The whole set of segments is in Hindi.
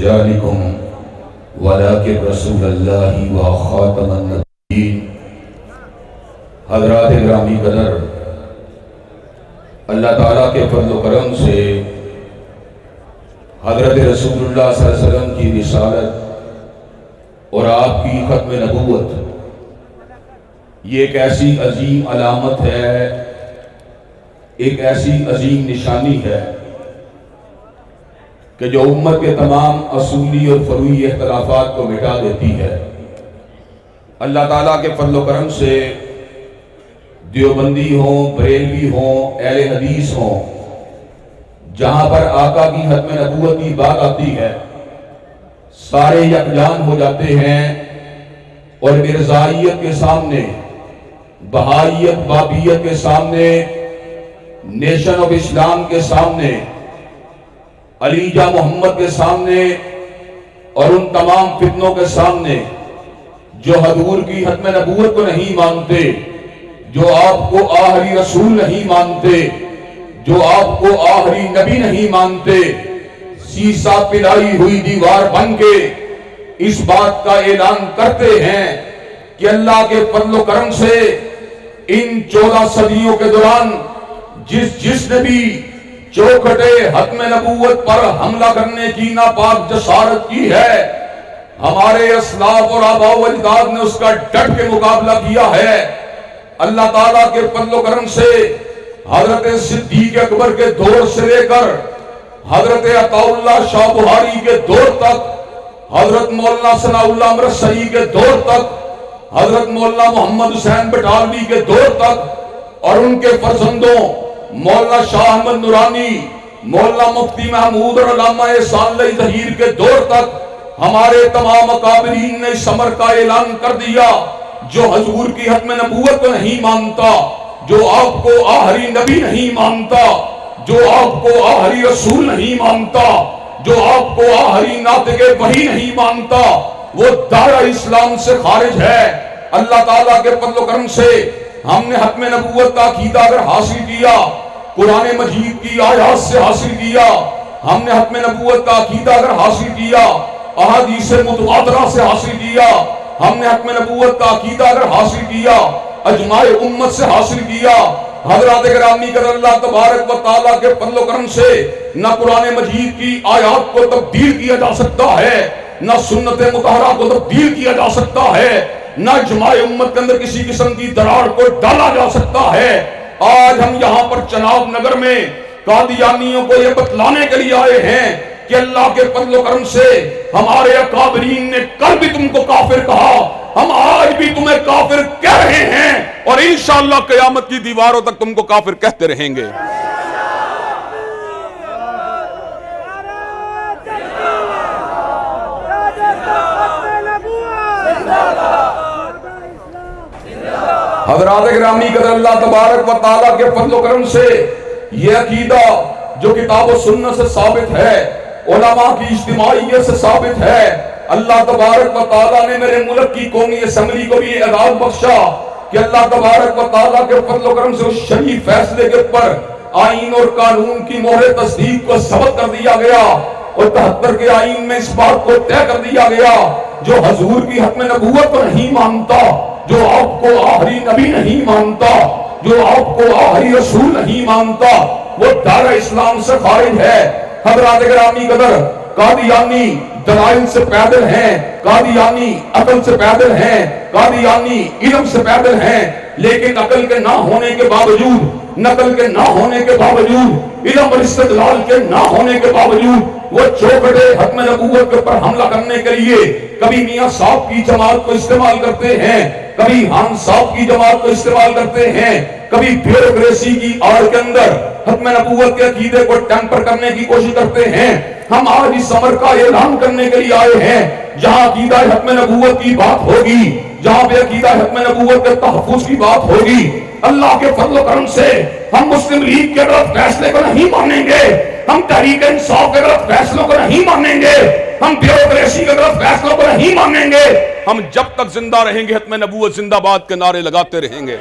रिजालिकुम वलाकिन रसूलल्लाहि व खातमन नबिय्यीन। हज़रात गिरामी कदर, अल्लाह ताला के फज़्ल व करम से हज़रत रसूलुल्लाह सल्लल्लाहु अलैहि वसल्लम की रिसालत और आपकी ख़त्म नबूवत, ये एक ऐसी अजीम अलामत है, एक ऐसी अजीम निशानी है कि जो उम्मत के तमाम असूली और फरूई इख्तिलाफ़ात को मिटा देती है। अल्लाह ताला के फज़्ल व करम से देवबंदी हों, बरेलवी हों, अहले हदीस हों, जहां पर आका की ख़त्म नबूवत की बात आती है, सारे यकजान हो जाते हैं और मिर्ज़ाइयत के सामने, बहाइयत, बाबियत के सामने, नेशन ऑफ इस्लाम के सामने, अलीजा मोहम्मद के सामने और उन तमाम फितनों के सामने जो हजूर की ख़त्म नबूवत को नहीं मानते, जो आपको आखिरी रसूल नहीं मानते, जो आपको आखिरी नबी नहीं मानते, शीशा पिलाई हुई दीवार बन के इस बात का ऐलान करते हैं कि अल्लाह के फज़्ल व करम से इन 14 सदियों के दौरान जिसने भी चौखटे ख़त्म नबूवत पर हमला करने की नापाक जसारत की है, हमारे अस्लाफ और आबा व अजदाद ने उसका डट के मुकाबला किया है। अल्लाह ताला के फज़्ल व करम से हजरत सिद्दीक अकबर के दौर से लेकर हजरत अताउल्लाह शाह बुहारी के दौर तक, हजरत मौलाना सनाउल्लाह अमृतसरी के दौर तक, हजरत मौलाना मोहम्मद हुसैन बटालवी के दौर तक और उनके फर्जंदों मौलाना शाह अहमद नूरानी, मौलाना मुफ्ती महमूद और अल्लामा एहसान ज़हीर के दौर तक हमारे तमाम अकाबरीन ने इस अमर का ऐलान कर दिया, जो हजूर की ख़त्म नबूवत को नहीं मानता, जो आपको आखिरी नबी नहीं मानता, जो आपको आखिरी रसूल नहीं मानता, जो आपको आखिरी नातिक़े वही नहीं मानता, वो दायरा इस्लाम से खारिज है। अल्लाह ताला के फज़्ल व करम से हमने ख़त्म नबूवत का अक़ीदा अगर हासिल किया, कुरान मजीद की आयात से हासिल किया, हमने ख़त्म नबूवत का अक़ीदा अगर हासिल किया, अहादीस मुतवातिरा से हासिल किया, हमने ख़त्म नबूवत का अक़ीदा अगर हासिल किया, अजमाए उम्मत से हासिल किया, हज़रात गिरामी कदर, अल्लाह तबारक व तआला के फज़्ल व करम से न कुरान मजीद की आयात को तब्दील किया जा सकता है, न सुन्नत मुतहरा को तब्दील किया जा सकता है, न इज्माए उम्मत के अंदर किसी किस्म की दरार को डाला जा सकता है। आज हम यहाँ पर चनाब नगर में कादियानियों को यह बतलाने के लिए आए हैं कि अल्लाह के फज़्ल व करम से हमारे अकाबरीन ने कल भी तुमको काफिर कहा, हम आज भी तुम्हें काफिर कह रहे हैं और इंशाअल्लाह क़यामत की दीवारों तक तुमको काफिर कहते रहेंगे। हज़रात गिरामी कदर, अल्लाह तबारक व तआला के फज़्ल व करम से यह अकीदा जो किताब व सुन्नत से साबित है, उलमा की इज्तिमाइयत से साबित है, अल्लाह तबारक व तआला ने मेरे मुल्क की कौमी असम्बली को भी एजाज़ बख्शा कि अल्लाह तबारक व तआला के फज़्ल व करम से उस शरीफ फैसले के ऊपर आईन और कानून की मोहर तस्दीक को सबत कर दिया गया और 73 के आईन में इस बात को तय कर दिया गया, जो हजूर की ख़त्म नबूवत को नहीं मानता, जो आपको आखिरी नबी नहीं मानता, जो आपको आखिरी रसूल नहीं मानता, वो दायरा इस्लाम से खारिज है। हज़रात गिरामी कदर, कादियानी दलाइल से पैदल हैं, कादियानी अकल से पैदल हैं, कादियानी इल्म से पैदल हैं, लेकिन अकल के ना होने के बावजूद, नकल के ना होने के बावजूद, इल्म और इस्तिदलाल के ना होने के बावजूद वो चौखटे ख़त्म नबूवत के ऊपर हमला करने के लिए कभी मियां साहब की जमात को इस्तेमाल करते हैं, कभी हान साहब की जमात को इस्तेमाल करते हैं, कभी ब्यूरोक्रेसी की आड़ के अंदर ख़त्म नबूवत के अकीदे को टेम्पर करने की कोशिश करते हैं। हम आज इस अमर का ऐलान करने के लिए आए हैं, जहां अकीदा ख़त्म नबूवत की बात होगी, जहां पे अकीदा ख़त्म नबूवत के तहफ़्फ़ुज़ की बात होगी, अल्लाह के फज़्ल व करम से हम मुस्लिम लीग के गलत फैसले को नहीं मानेंगे, हम तहरीक इंसाफ के गलत फैसलों को नहीं मानेंगे, हम ब्यूरोक्रेसी के गलत फैसलों को नहीं मानेंगे। हम जब तक जिंदा रहेंगे ख़त्म नबूवत जिंदाबाद के नारे लगाते रहेंगे।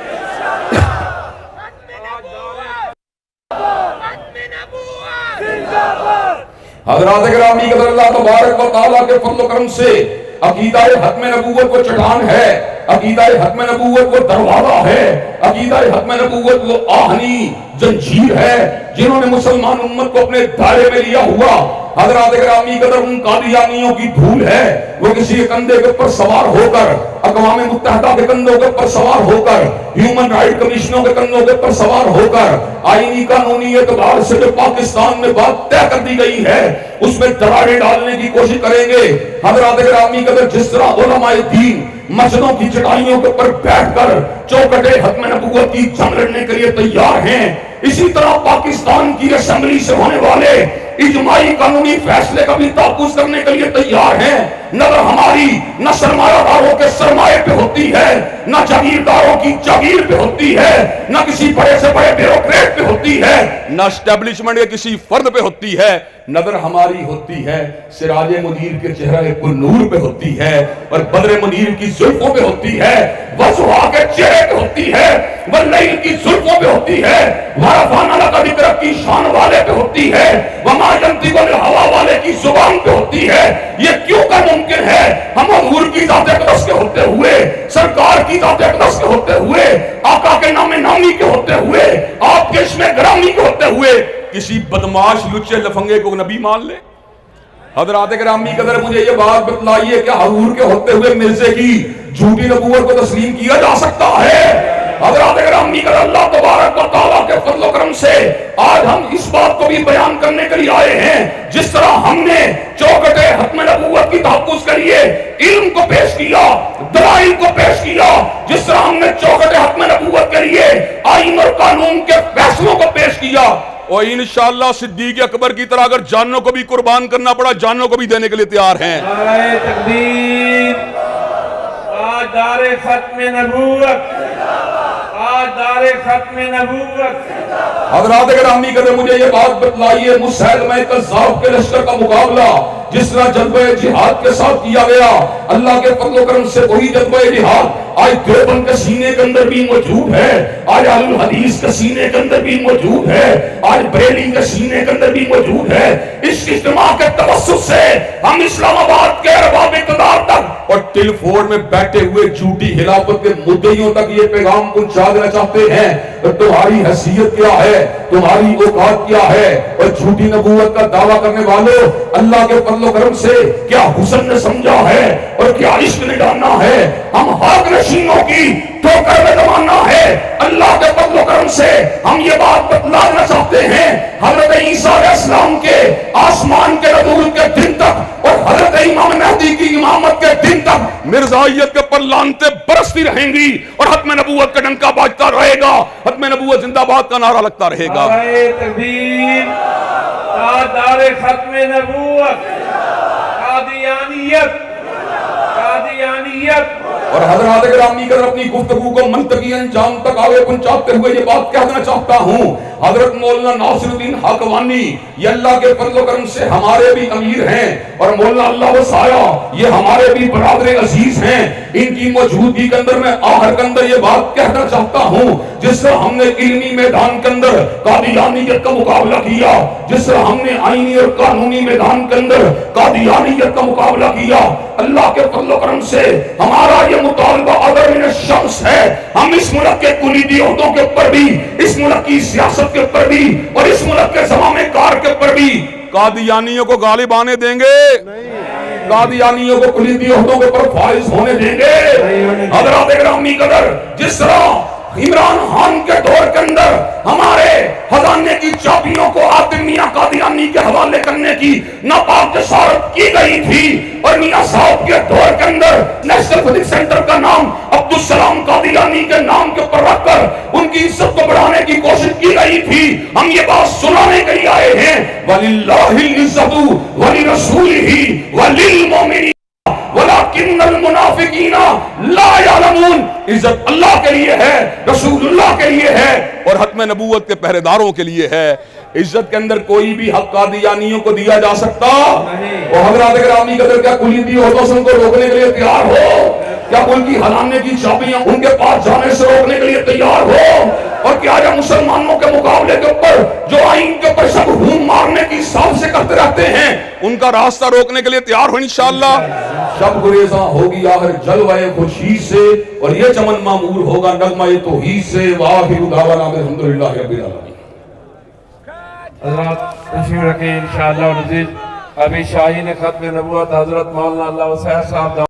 हज़रात गिरामी क़दर अल्लाह तबारक व तआला के फज़ल करम से अकीदा खत्म नबूवत को चट्टान है, अकीदा खत्म नबूवत को दरवाजा है, अकीदा खत्म नबूवत को आहनी जंजीर है, जिन्होंने मुसलमान उम्मत को अपने दायरे में लिया हुआ। हज़रात गिरामी क़दर उन कादियानियों की धूल है, वो किसी कंधे के ऊपर सवार होकर, अक़वाम मुत्तहिदा के कंधों के ऊपर सवार होकर, ह्यूमन राइट कमीशनों के कंधों के ऊपर सवार होकर, आईनी कानूनी एतबार से जो पाकिस्तान में बात तय कर दी गई है उसमें दरारें डालने की कोशिश करेंगे। हज़रात गिरामी क़दर जिस तरह उलमाए दीन मस्जिदों की चटाइयों के ऊपर बैठकर चौकटे खत्म नबूवत की जंग लड़ने के लिए तैयार हैं, इसी तरह पाकिस्तान की असेंबली से होने वाले इजमाई कानूनी फैसले का भी तहफ़्फ़ुज़ करने के लिए तैयार हैं। नजर हमारी न सरमायादारों के सरमाए पे होती है, न जागीरदारों की जागीर पे होती है, न किसी बड़े से बड़े ब्यूरोक्रेट पे होती है, न एस्टेब्लिशमेंट के किसी फर्द पे होती है। नजर हमारी होती है सिराजे मुनीर के चेहरे कुल नूर पे होती है, और बदरे मुनीर की जुल्फों पे होती है, वज़ुहा के चेहरे पे होती है, वल्लैल की जुल्फों पे होती है, वरफ़अना लका ज़िक्रक की शान वाले पे होती है, वमा यंतिक़ु अनिल हवा वाले की जुबान पे होती है। ये क्यों का मुमकिन है? हम हुजूर की ज़ात अक़दस के होते हुए, सरकार की ज़ात अक़दस के होते हुए, आका के नामे नामी के होते हुए, आपके इसमें ग्रामी के होते हुए किसी बदमाश लुच्चे लफंगे को नबी मान ले? हज़रात गिरामी क़दर मुझे ये बात बतलाइए, क्या हुजूर के होते हुए मिर्ज़े की झूठी नबूवत को तस्लीम किया जा सकता है? हज़रात गिरामी क़दर अल्लाह तबारक व तआला के फज़ल करम से आज हम इस बात को भी बयान करने के लिए आए हैं, जिस तरह हमने चौकटे खत्म नबूवत की तहफ़्फ़ुज़ के लिए इल्म को पेश किया, दलाइल को पेश किया, जिस तरह हमने चौकटे खत्म नबूवत के लिए आईन और कानून के फैसलों को पेश किया, और इंशाअल्लाह सिद्दीक़ अकबर की तरह अगर जानों को भी कुर्बान करना पड़ा जानों को भी देने के लिए तैयार हैं। आज दारे खत्म नबूवत, आज दारे खत्म नबूवत। हज़रात गिरामी क़दर मुझे ये बात बतलाइए, मुसैलमा कज़्ज़ाब के लश्कर का मुकाबला जिस तरह जज्बे जिहाद के साथ किया गया, अल्लाह के फज़ल करम से वही जज्बे जिहाद आज देवबंद के सीने के अंदर भी मौजूद है, आज अहलुल हदीस के सीने के अंदर भी मौजूद है, आज बरेली के सीने के अंदर भी मौजूद है। इस इज्तिमा के तवस्सुत से हम इस्लामाबाद के अरबाब इक़्तिदार तक और टिलफोर्ड में बैठे हुए झूठी खिलाफत के मुद्दइयों तक ये पैगाम पहुंचा देना चाहते हैं तो तुम्हारी हैसियत क्या है, तुम्हारी औकात क्या है, और झूठी नबूवत का दावा करने वालों, अल्लाह के फज़ल करम से क्या हुस्न ने समझा है और क्या इश्क ने जाना है? हम हक नशीनों की ठोकर में जमाना है। अल्लाह के फज़ल करम से हम ये बात बतलाना चाहते हैं, हज़रत ईसा अलैहिस्सलाम के आसमान के नज़ूल के दिन तक और हज़रत इमाम महदी की इमामत के दिन तक मिर्ज़ाइयत के पर लानतें बरसती रहेंगी और खत्म नबूवत का डंका बाजता रहेगा, खत्म नबूवत जिंदाबाद का नारा लगता रहेगा। तकबीर, दारे खत्म नबूवत, कादियानियत, कादियानियत। और हज़रात गिरामी क़दर अपनी गुफ्तगू को मंतकी अंजाम तक आगे पहुंचाते हुए ये बात कहना चाहता हूँ, हज़रत मौलाना नासिरुद्दीन हक़वानी ये अल्लाह के फज़ल करम से हमारे भी अमीर हैं, और मौलाना अल्लाह वसाया ये हमारे भी बरादर अजीज हैं। इनकी मौजूदगी के अंदर मैं आखिर के अंदर ये बात कहना चाहता हूँ, जिस तरह हमने इल्मी मैदान के अंदर कादियानियत का मुकाबला किया, जिस तरह हमने आईनी और कानूनी मैदान के अंदर कादियानियत का मुकाबला किया, अल्लाह के फज़ल करम से हमारा ये मुतालबा अदर मिन शम्स है। हम इस मुल्क के कुलीदी ओहदों के ऊपर भी, इस मुल्क की सियासत के ऊपर भी और इस मुल्क के ज़माने कार के ऊपर भी कादियानियों को गालिब आने देंगे, कादियानियों को कुलीदी ओहदों के ऊपर फाइज होने देंगे। हज़रात गिरामी क़दर जिस तरह इमरान खान के दौर के अंदर हमारे खजाने की चाबियों को आतिम मियां कादियानी के हवाले करने की नापाक जसारत की गई थी, और मियां साहब के दौर के अंदर नेशनल फुडिंग सेंटर का नाम अब्दुल सलाम कादियानी के नाम के ऊपर रखकर उनकी इज्जत को बढ़ाने की कोशिश की गई थी। हम ये बात सुनाने के लिए आए हैं, वलिल्लाहिल इज्जतु वलिरसूलिही वलिल मोमिनीन वलाकिन्नल मुनाफिकीना ला यालमून। इज्जत अल्लाह के लिए है, रसूलुल्लाह के लिए है और खत्म नबूवत के पहरेदारों के लिए है। इज्जत के अंदर कोई भी हक कादियानियों को दिया जा सकता नहीं। और हज़रात गिरामी क़दर क्या कुलीदी होतों से उनको रोकने के लिए तैयार हो? क्या उनकी हलाने की चाबियां उनके पास जाने से रोकने के लिए तैयार हो? और क्या या मुसलमानों के मुकाबले के ऊपर जो आइन के ऊपर सब हूम मारने की हिसाब से करते रहते हैं, उनका रास्ता रोकने के लिए तैयार हो इंशाअल्लाह। शब गुरेज़ा होगी आहर जलवाए खुर्शीद से, और ये चमन मामूर होगा नगमा तौहीद से। वाहिरु दावाना अल्हम्दुलिल्लाहि रब्बिल आलमीन। हज़रात तशरीफ रखें इंशाअल्लाह। अभी शाहीन खत्म नबूवत हज़रत मौलाना अल्लाह वसैर साहब